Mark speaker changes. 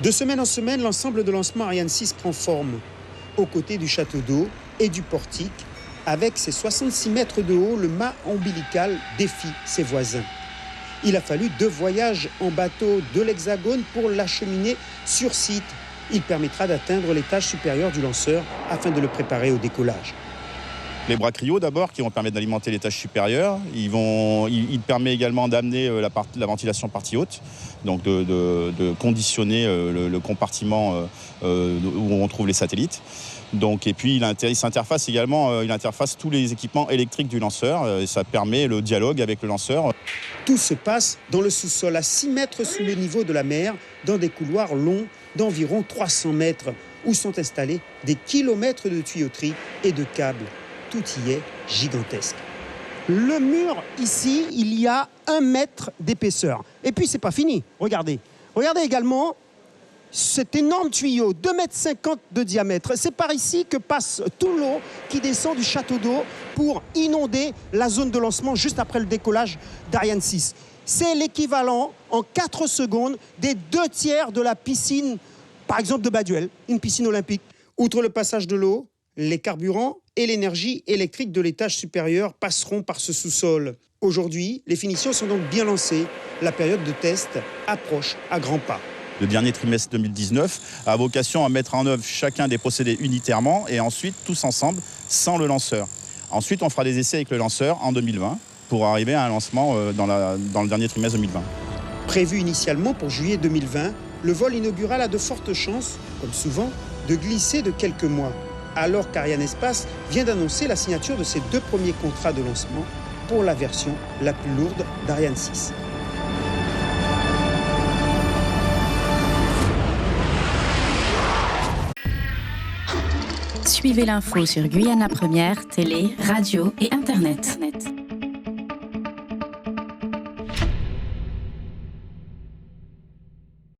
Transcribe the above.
Speaker 1: De semaine en semaine, l'ensemble de lancement Ariane 6 prend forme, aux côtés du château d'eau et du portique. Avec ses 66 mètres de haut, le mât ombilical défie ses voisins. Il a fallu 2 voyages en bateau de l'Hexagone pour l'acheminer sur site. Il permettra d'atteindre l'étage supérieur du lanceur afin de le préparer au décollage.
Speaker 2: Les bras cryo d'abord qui vont permettre d'alimenter l'étage supérieur. Il permet également d'amener la ventilation partie haute, donc de conditionner le compartiment où on trouve les satellites. Et puis il s'interface également, il interface tous les équipements électriques du lanceur et ça permet le dialogue avec le lanceur.
Speaker 1: Tout se passe dans le sous-sol, à 6 mètres sous le niveau de la mer, dans des couloirs longs d'environ 300 mètres, où sont installés des kilomètres de tuyauterie et de câbles. Tout y est gigantesque. Le mur, ici, il y a 1 mètre d'épaisseur. Et puis, c'est pas fini. Regardez. Regardez également cet énorme tuyau, 2,50 m de diamètre. C'est par ici que passe tout l'eau qui descend du château d'eau pour inonder la zone de lancement juste après le décollage d'Ariane 6. C'est l'équivalent, en 4 secondes, des 2/3 de la piscine, par exemple, de Baduel, une piscine olympique. Outre le passage de l'eau, les carburants et l'énergie électrique de l'étage supérieur passeront par ce sous-sol. Aujourd'hui, les finitions sont donc bien lancées. La période de test approche à grands pas.
Speaker 2: Le dernier trimestre 2019 a vocation à mettre en œuvre chacun des procédés unitairement et ensuite tous ensemble sans le lanceur. Ensuite, on fera des essais avec le lanceur en 2020 pour arriver à un lancement dans le dernier trimestre 2020.
Speaker 1: Prévu initialement pour juillet 2020, le vol inaugural a de fortes chances, comme souvent, de glisser de quelques mois, alors qu'Arianespace vient d'annoncer la signature de ses 2 premiers contrats de lancement pour la version la plus lourde d'Ariane 6.
Speaker 3: Suivez l'info sur Guyana Première, télé, radio et Internet.